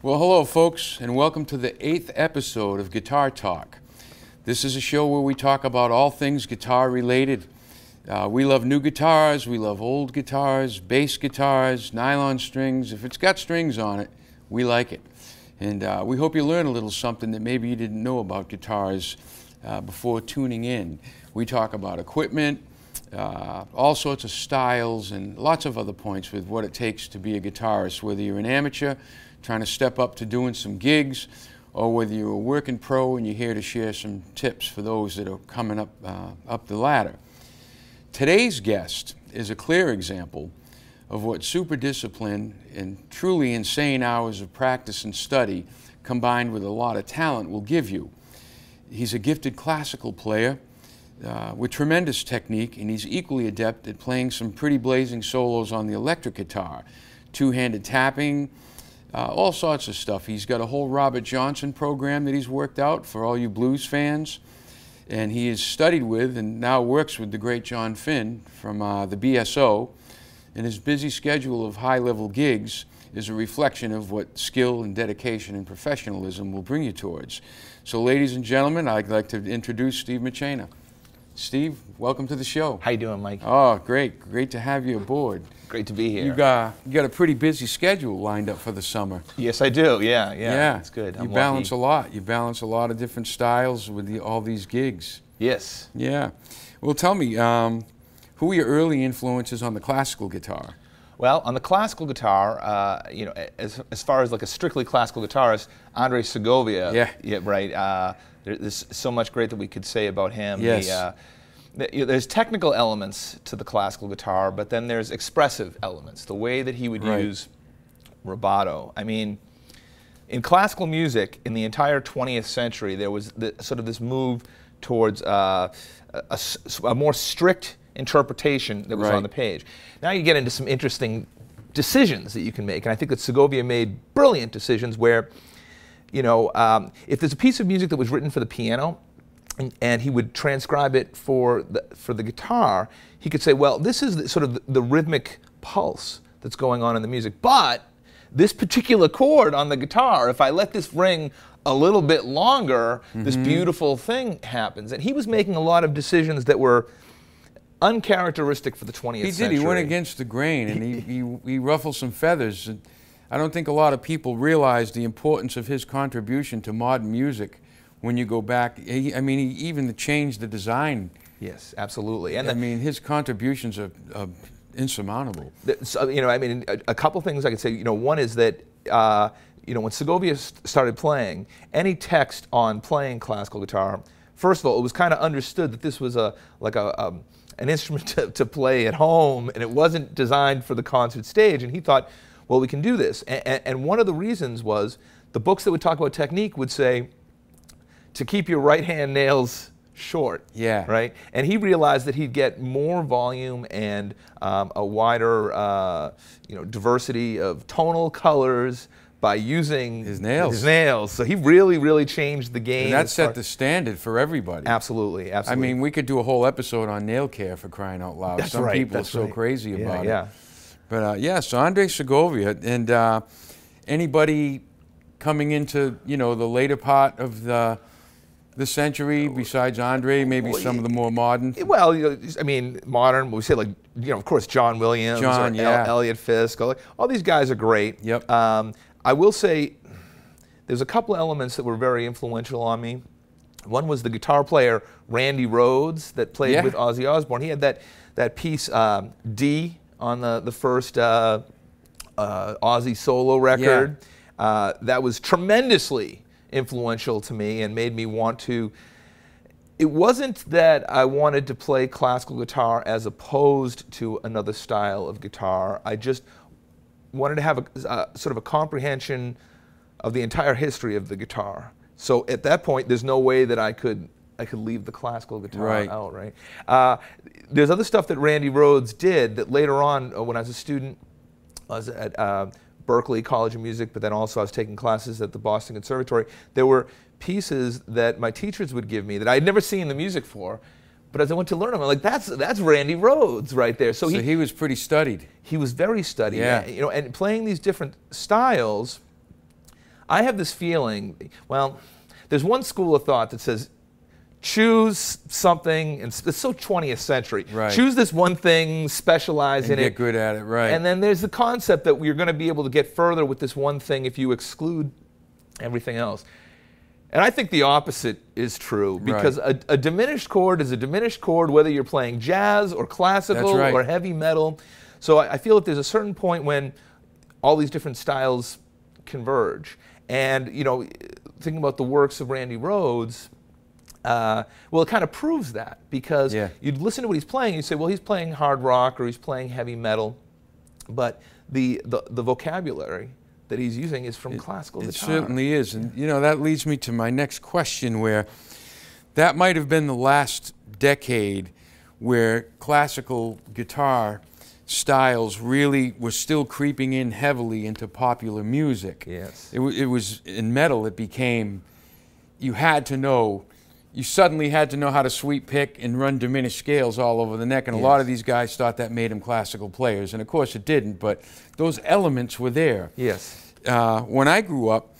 Well, hello, folks, and welcome to the 8th episode of Guitar Talk. This is a show where we talk about all things guitar related. We love new guitars, we love old guitars, bass guitars, nylon strings. If it's got strings on it, we like it. And we hope you learn a little something that maybe you didn't know about guitars before tuning in. We talk about equipment, all sorts of styles, and lots of other points with what it takes to be a guitarist, whether you're an amateur trying to step up to doing some gigs, or whether you're a working pro and you're here to share some tips for those that are coming up the ladder. Today's guest is a clear example of what super discipline and truly insane hours of practice and study combined with a lot of talent will give you. He's a gifted classical player with tremendous technique, and he's equally adept at playing some pretty blazing solos on the electric guitar, two-handed tapping, all sorts of stuff. He's got a whole Robert Johnson program that he's worked out for all you blues fans, and he has studied with and now works with the great John Finn from the BSO, and his busy schedule of high-level gigs is a reflection of what skill and dedication and professionalism will bring you towards. So ladies and gentlemen, I'd like to introduce Steve Machena. Steve, welcome to the show. How you doing, Mike? Oh, great. Great to have you aboard. Great to be here. You got a pretty busy schedule lined up for the summer. Yes, I do. Yeah. It's good. You balance a lot. You balance a lot of different styles with all these gigs. Yes. Yeah. Well, tell me, who were your early influences on the classical guitar? Well, on the classical guitar, as far as like a strictly classical guitarist, Andre Segovia. Yeah. Right. There's so much great that we could say about him. Yes. There's technical elements to the classical guitar, but then there's expressive elements. The way that he would use rubato. I mean, in classical music, in the entire 20th century, there was sort of this move towards a more strict interpretation that was on the page. Now you get into some interesting decisions that you can make, and I think that Segovia made brilliant decisions where, if there's a piece of music that was written for the piano, and he would transcribe it for the guitar, he could say, well, this is sort of the rhythmic pulse that's going on in the music, but this particular chord on the guitar, if I let this ring a little bit longer, this beautiful thing happens. And he was making a lot of decisions that were uncharacteristic for the 20th century. He did. He went against the grain, and he ruffled some feathers. And I don't think a lot of people realize the importance of his contribution to modern music. When you go back, he even changed the design. Yes, absolutely. And I mean, his contributions are insurmountable. So, a couple things I could say. One is that when Segovia started playing, any text on playing classical guitar, first of all, it was kind of understood that this was an instrument to play at home, and it wasn't designed for the concert stage. And he thought, well, we can do this. And one of the reasons was the books that would talk about technique would say, to keep your right hand nails short. Yeah. Right? And he realized that he'd get more volume and a wider diversity of tonal colors by using his nails. So he really, really changed the game. And that set the standard for everybody. Absolutely. I mean, we could do a whole episode on nail care, for crying out loud. Some people are so crazy about it. But so Andre Segovia, and anybody coming into the later part of the century besides Andre, maybe some of the more modern? Well, modern, we say of course, John Williams, Elliot Fisk, all these guys are great. Yep. I will say there's a couple elements that were very influential on me. One was the guitar player Randy Rhoads that played with Ozzy Osbourne. He had that piece D on the first Ozzy solo record. That was tremendously influential to me and made me want to. It wasn't that I wanted to play classical guitar as opposed to another style of guitar. I just wanted to have sort of a comprehension of the entire history of the guitar. So at that point, there's no way that I could leave the classical guitar out. Right. There's other stuff that Randy Rhoads did that later on, when I was a student, I was at Berklee College of Music, but then also I was taking classes at the Boston Conservatory. There were pieces that my teachers would give me that I'd never seen the music for, but as I went to learn them, I'm like, that's Randy Rhoads right there. So he was pretty studied. He was very studied. And playing these different styles, I have this feeling, well, there's one school of thought that says, choose something, and it's so 20th century. Right. Choose this one thing, specialize in it. Get good at it, right. And then there's the concept that you're going to be able to get further with this one thing if you exclude everything else. And I think the opposite is true, because a diminished chord is a diminished chord whether you're playing jazz or classical or heavy metal. So I feel that there's a certain point when all these different styles converge. And, you know, thinking about the works of Randy Rhoads, well, it kind of proves that, because you'd listen to what he's playing, you'd say, well, he's playing hard rock or he's playing heavy metal, but the vocabulary that he's using is from classical guitar. It certainly is, and you know, that leads me to my next question, where that might have been the last decade where classical guitar styles really were still creeping in heavily into popular music. Yes. It was in metal, it became, you had to know, you suddenly had to know how to sweep pick and run diminished scales all over the neck, and a lot of these guys thought that made them classical players, and of course it didn't, but those elements were there. Yes. When I grew up,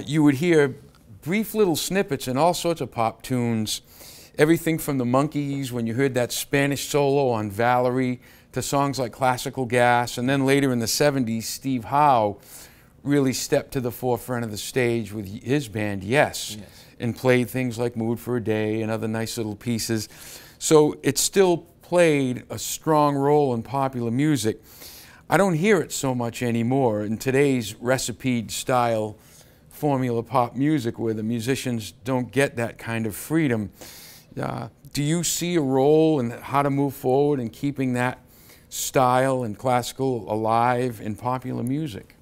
you would hear brief little snippets in all sorts of pop tunes, everything from the Monkees, when you heard that Spanish solo on Valerie, to songs like Classical Gas, and then later in the 70s, Steve Howe really stepped to the forefront of the stage with his band, Yes, and played things like Mood for a Day and other nice little pieces. So it still played a strong role in popular music. I don't hear it so much anymore in today's recipe style formula pop music, where the musicians don't get that kind of freedom. Do you see a role in how to move forward in keeping that style and classical alive in popular music?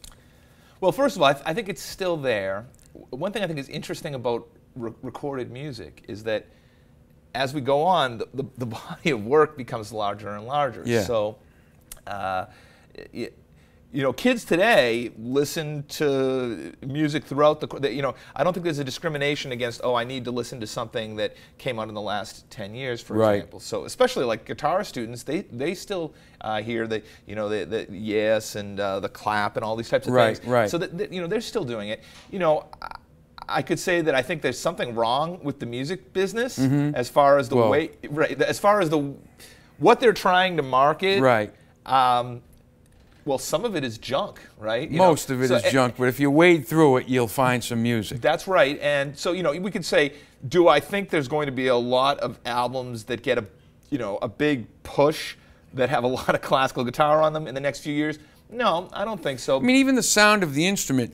Well, first of all, I think it's still there. One thing I think is interesting about recorded music is that as we go on, the body of work becomes larger and larger. Yeah. So, you know, kids today listen to music throughout the, you know, I don't think there's a discrimination against, oh, I need to listen to something that came out in the last 10 years, for example. So especially like guitar students, they still hear the, you know, the Yes and the clap and all these types of things. Right. So that, you know, they're still doing it. You know, I could say that I think there's something wrong with the music business as far as the way, as far as what they're trying to market. Right. Well, some of it is junk, right? Most of it is junk, but if you wade through it, you'll find some music. That's right. And so, you know, we could say, do I think there's going to be a lot of albums that get a big push that have a lot of classical guitar on them in the next few years? No, I don't think so. I mean, even the sound of the instrument,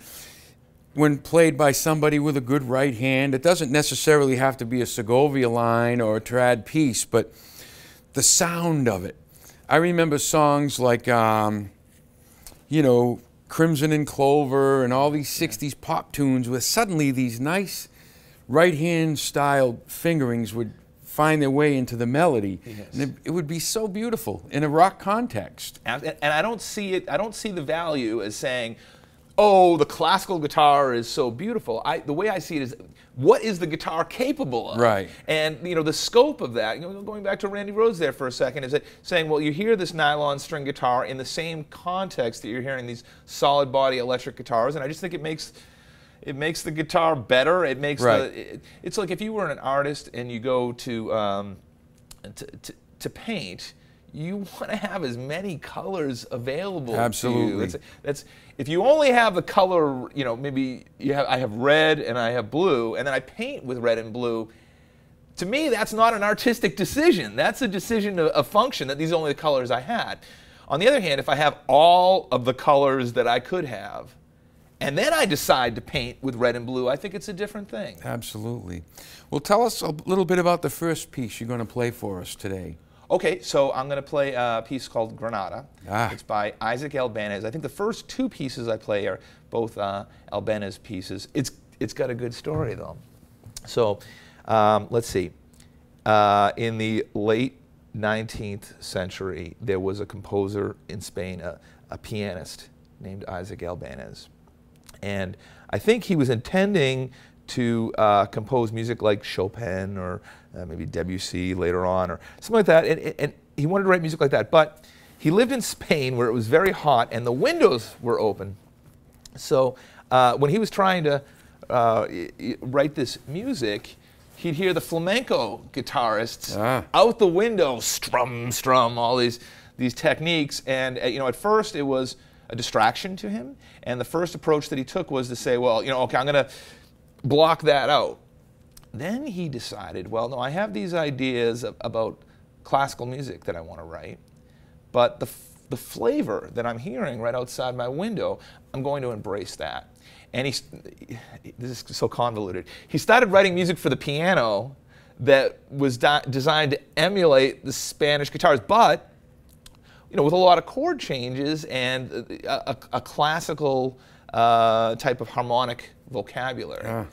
when played by somebody with a good right hand, it doesn't necessarily have to be a Segovia line or a trad piece, but the sound of it. I remember songs like, you know, Crimson and Clover and all these 60s pop tunes where suddenly these nice right-hand style fingerings would find their way into the melody. And it would be so beautiful in a rock context. And I don't see it, I don't see the value as saying, oh, the classical guitar is so beautiful. The way I see it is, what is the guitar capable of? Right. And you know, the scope of that, you know, going back to Randy Rhoads there for a second, is that saying, well, you hear this nylon string guitar in the same context that you're hearing these solid body electric guitars, and I just think it makes the guitar better. It makes it's like if you were an artist and you go to paint, you want to have as many colors available. Absolutely. To you. That's if you only have the color, you know, maybe I have red and I have blue, and then I paint with red and blue. To me, that's not an artistic decision. That's a decision of function, that these are only the colors I had. On the other hand, if I have all of the colors that I could have, and then I decide to paint with red and blue, I think it's a different thing. Absolutely. Well, tell us a little bit about the first piece you're going to play for us today. Okay, so I'm going to play a piece called Granada. It's by Isaac Albéniz. I think the first two pieces I play are both Albéniz pieces. It's got a good story, though. So let's see. In the late 19th century, there was a composer in Spain, a pianist named Isaac Albéniz. And I think he was intending to compose music like Chopin or maybe Debussy later on or something like that. And he wanted to write music like that. But he lived in Spain where it was very hot and the windows were open. So when he was trying to write this music, he'd hear the flamenco guitarists out the window strum all these techniques, and at first it was a distraction to him, and the first approach that he took was to say, well, okay, I'm going to block that out. Then he decided, well, no, I have these ideas about classical music that I want to write, but the flavor that I'm hearing right outside my window, I'm going to embrace that. And this is so convoluted. He started writing music for the piano that was designed to emulate the Spanish guitars, but with a lot of chord changes and a classical type of harmonic vocabulary.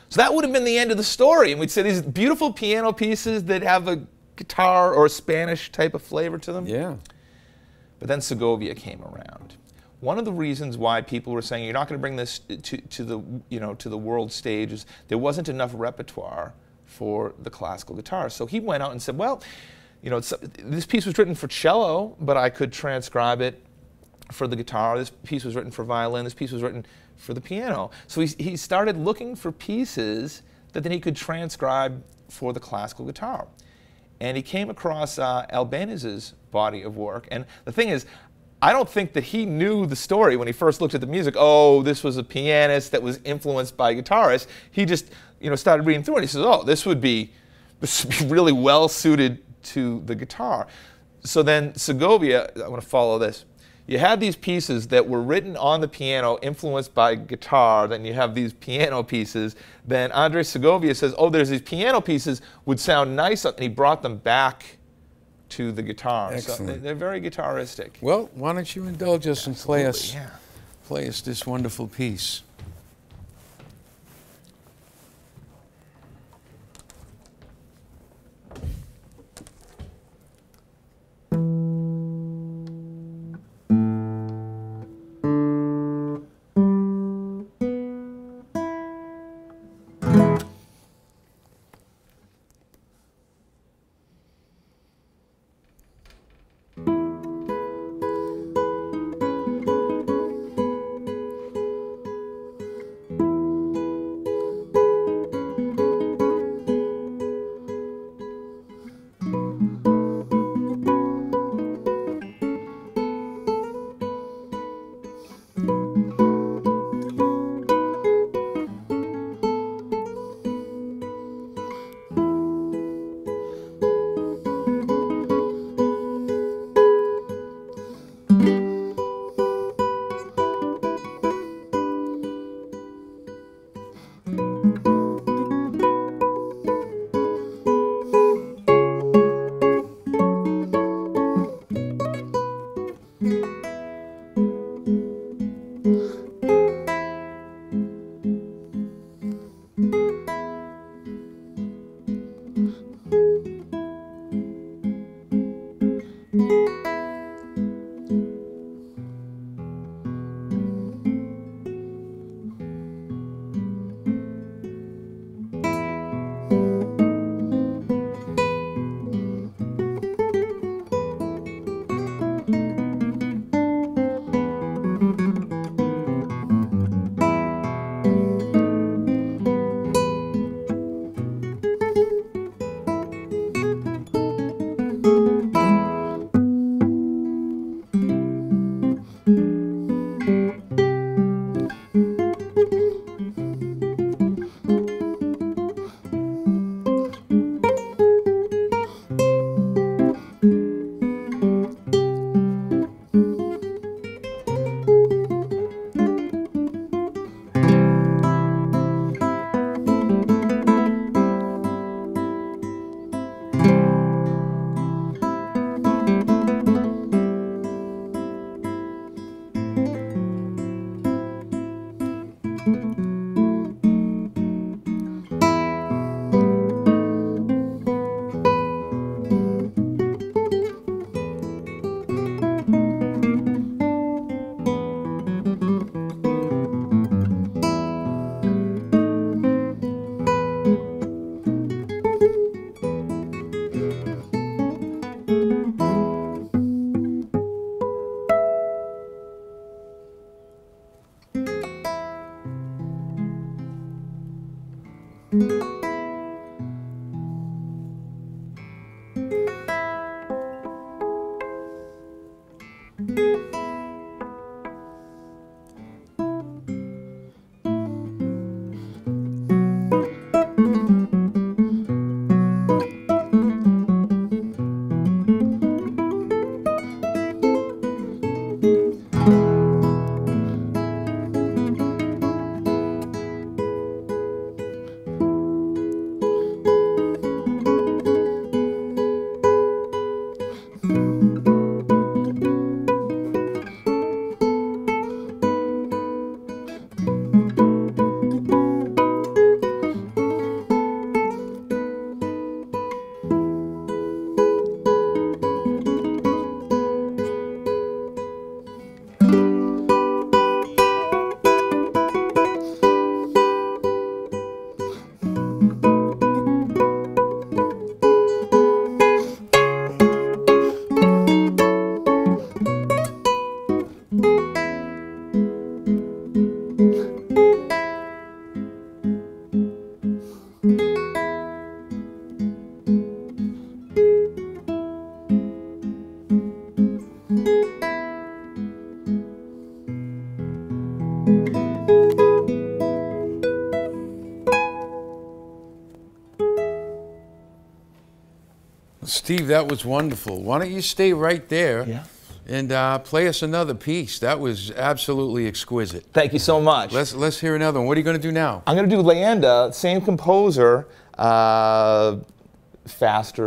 So that would have been the end of the story, and we'd say these beautiful piano pieces that have a guitar or a Spanish type of flavor to them. Yeah. But then Segovia came around. One of the reasons why people were saying you're not going to bring this to the world stage is there wasn't enough repertoire for the classical guitar. So he went out and said, well, this piece was written for cello, but I could transcribe it for the guitar. This piece was written for violin. This piece was written for the piano. So he started looking for pieces that then he could transcribe for the classical guitar. And he came across Albéniz's body of work. And the thing is, I don't think that he knew the story when he first looked at the music. Oh, this was a pianist that was influenced by guitarists. He just started reading through it. He says, oh, this would be really well suited to the guitar. So then Segovia, I want to follow this. You had these pieces that were written on the piano, influenced by guitar. Then you have these piano pieces. Then Andres Segovia says, oh, there's these piano pieces would sound nice, and he brought them back to the guitar. Excellent. So they're very guitaristic. Well, why don't you indulge us and play us this wonderful piece. Steve, that was wonderful. Why don't you stay right there and play us another piece? That was absolutely exquisite. Thank you so much. Let's hear another one. What are you going to do now? I'm going to do Leander, same composer, faster,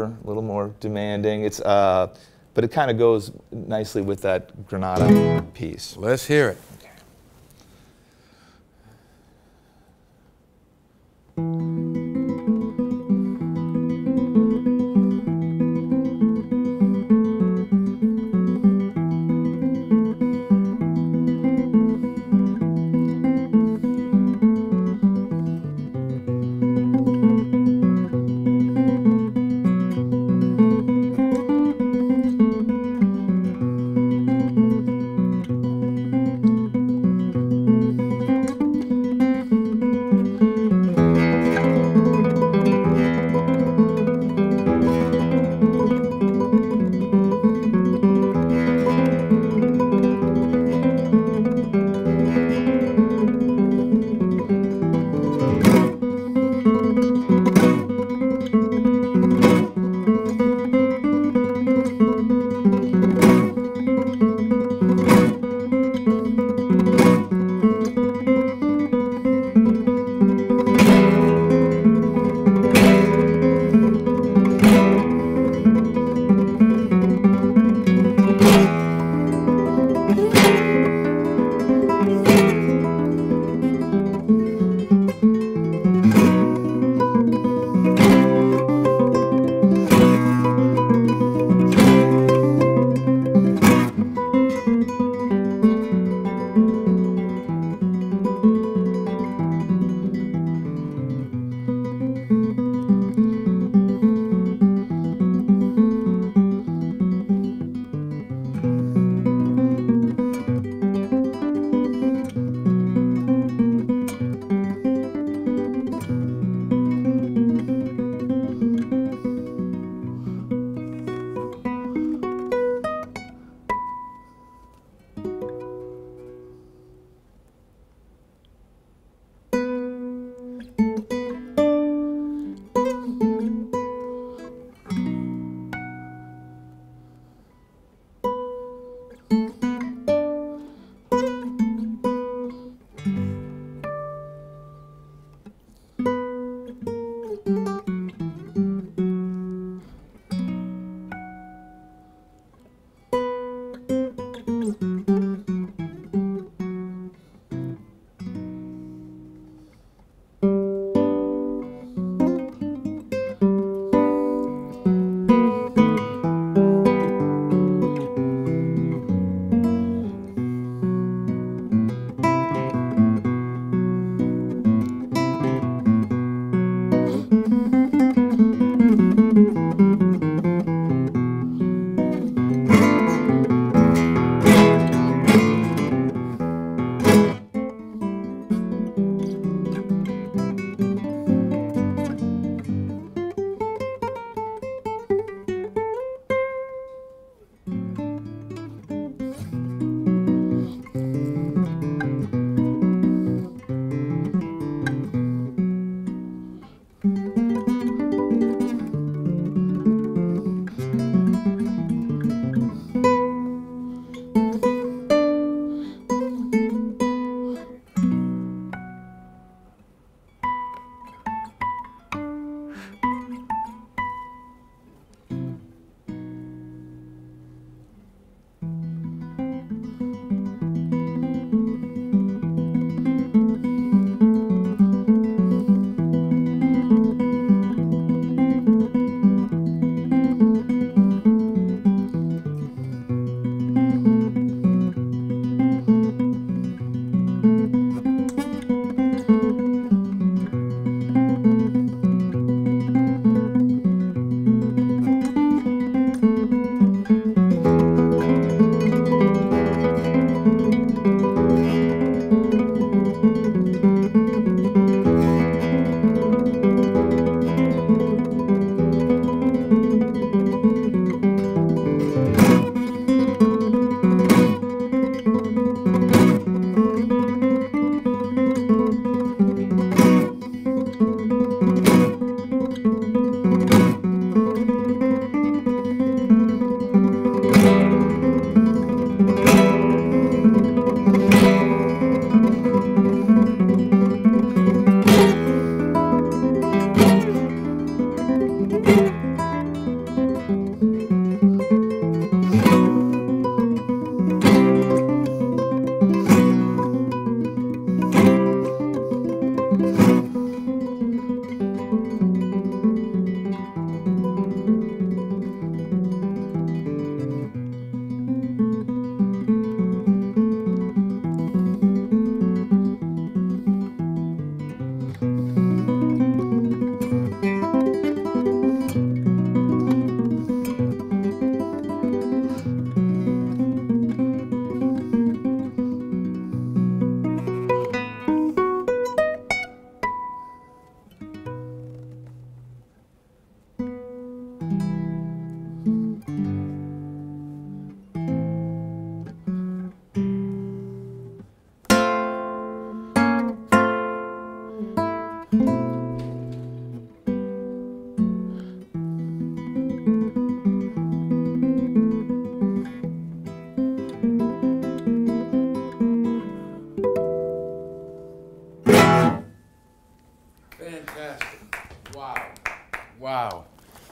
a little more demanding. It's but it kind of goes nicely with that Granada piece. Let's hear it.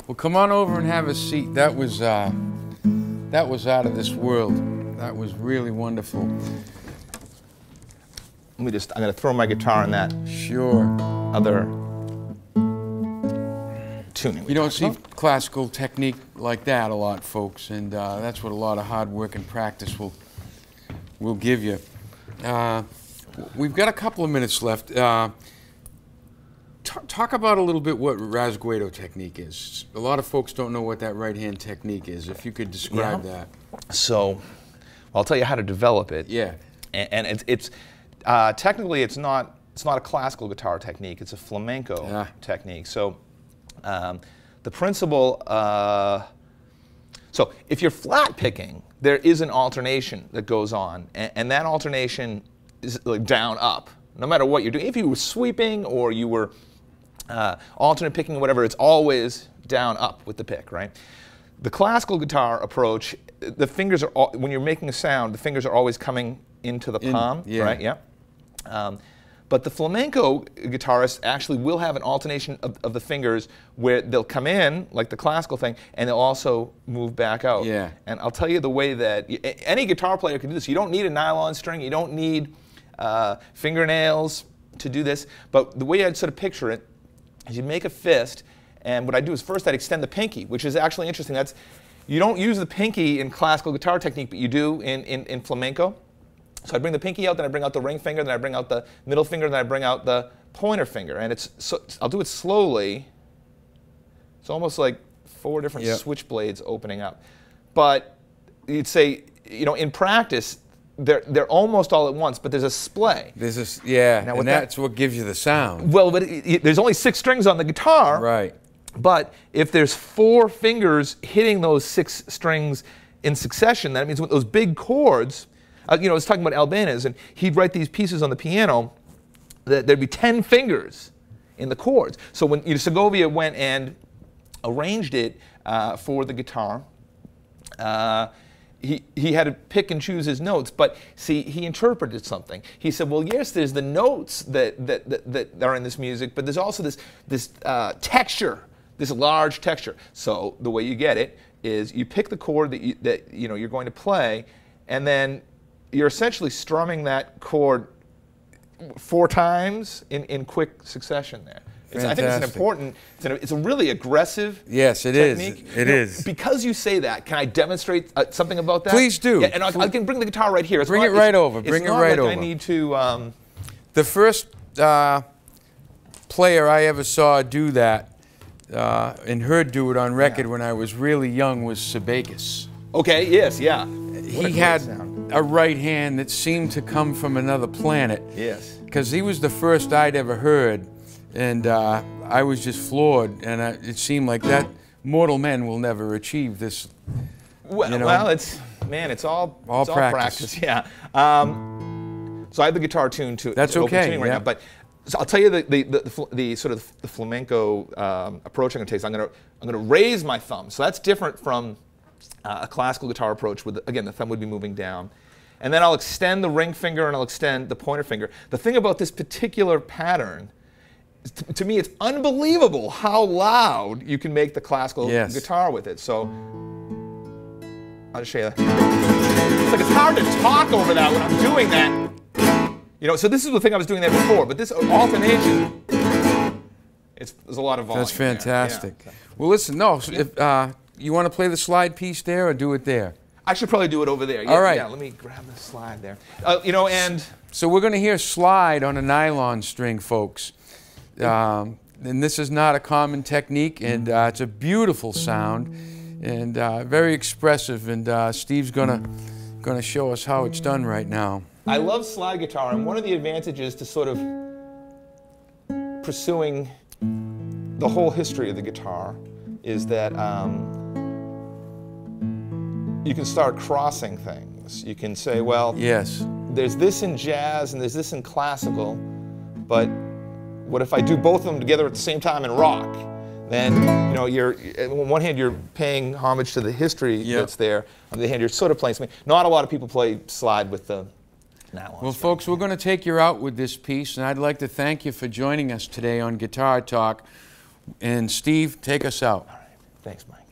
Well, come on over and have a seat. That was out of this world. That was really wonderful. I'm going to throw my guitar in that Sure. other tuning. You don't see classical technique like that a lot, folks, and that's what a lot of hard work and practice will give you. We've got a couple of minutes left. Talk about a little bit what rasgueiro technique is. A lot of folks don't know what that right-hand technique is. If you could describe that. So, I'll tell you how to develop it. Yeah. And it's technically it's not a classical guitar technique. It's a flamenco technique. So, the principle. So if you're flat picking, there is an alternation that goes on, and that alternation is like down up. No matter what you're doing, if you were sweeping or you were alternate picking or whatever, it's always down up with the pick, right? The classical guitar approach, the fingers are when you're making a sound, the fingers are always coming into the palm, right? Yeah. But the flamenco guitarist actually will have an alternation of the fingers where they'll come in, like the classical thing, and they'll also move back out. Yeah. And I'll tell you the way that any guitar player can do this. You don't need a nylon string. You don't need fingernails to do this. But the way I'd sort of picture it is you make a fist, and what I do is first I'd extend the pinky, which is actually interesting. You don't use the pinky in classical guitar technique, but you do in flamenco. So I bring the pinky out, then I bring out the ring finger, then I bring out the middle finger, then I bring out the pointer finger. And I'll do it slowly. It's almost like 4 different switchblades opening up. But you'd say, in practice, they're almost all at once, but there's a splay. Now, and that's what gives you the sound. Well, but there's only 6 strings on the guitar. Right. But if there's 4 fingers hitting those 6 strings in succession, that means with those big chords. I was talking about Albéniz, and he'd write these pieces on the piano that there'd be 10 fingers in the chords. So when Segovia went and arranged it for the guitar, he had to pick and choose his notes. But see, he interpreted something. He said, well, yes, there's the notes that are in this music, but there's also this texture, this large texture. So the way you get it is you pick the chord that you're going to play, and then you're essentially strumming that chord 4 times in quick succession there. I think it's an important, it's a really aggressive technique. It is. Because you say that, can I demonstrate something about that? Please do. Yeah, and I can bring the guitar right here. Bring it right over. I need to... The first player I ever saw do that and heard do it on record when I was really young was Sebekis. Okay, yes, yeah. He had a right hand that seemed to come from another planet. Yes. Because he was the first I'd ever heard, and I was just floored, and it seemed like that mortal men will never achieve this. Well, it's all practice. Yeah. So I have the guitar tuned to That's to okay. Open tuning right now, but so I'll tell you the sort of the flamenco approach I'm going to take. So I'm going to raise my thumb. So that's different from a classical guitar approach with, again, the thumb would be moving down. And then I'll extend the ring finger and I'll extend the pointer finger. The thing about this particular pattern, to me, it's unbelievable how loud you can make the classical guitar with it. So I'll just show you. It's like it's hard to talk over that when I'm doing that. So this is the thing I was doing there before, but this alternation, there's a lot of volume. That's fantastic. Yeah. Well, listen, if you want to play the slide piece there or do it there? I should probably do it over there. All right. Yeah, let me grab the slide there. And so we're going to hear slide on a nylon string, folks. And this is not a common technique, and it's a beautiful sound and very expressive. And Steve's going to show us how it's done right now. I love slide guitar, and one of the advantages to sort of pursuing the whole history of the guitar is that you can start crossing things. You can say, well, there's this in jazz and there's this in classical, but what if I do both of them together at the same time in rock? Then, you're, on one hand, you're paying homage to the history that's there. On the other hand, you're sort of playing something. Not a lot of people play slide with the nylon. Well, folks, we're going to take you out with this piece, and I'd like to thank you for joining us today on Guitar Talk. And Steve, take us out. Thanks, Mike.